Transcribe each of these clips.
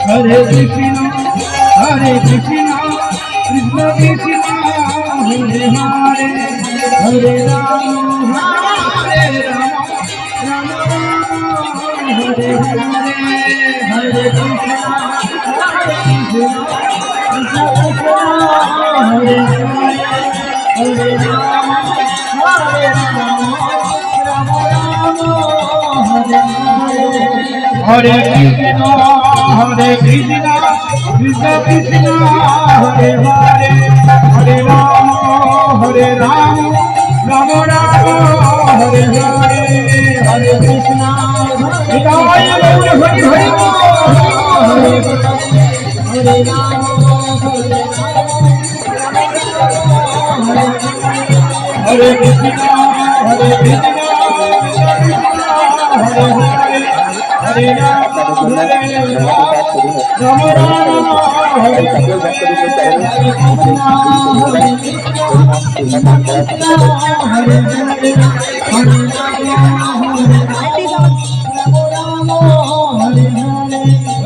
Hare Krishna, Hare Krishna, Krishna Krishna, Hare Hare, Hare Rama, Hare Rama, Rama Rama, Hare Hare, Hare Krishna, Hare Krishna, Krishna Krishna, Hare Hare, Hare Rama, Hare Rama, Rama Rama, Hare Hare. Hare Krishna, Hare Krishna, Krishna Krishna, Hare Hare, Hare Rama, Hare Rama, Rama Rama, Hare Hare, Hare Krishna, Hare Hare, Hare Rama, Hare Krishna, Hare Krishna, Hare Hare. Hare Rama, Hare Rama, Rama Rama, Hare Hare, Hare Krishna, Hare Krishna, Krishna Krishna, Hare Hare, Hare Rama, Hare Rama,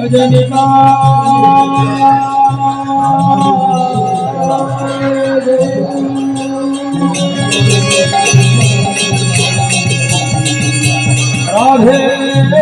Hare Hare, Radhe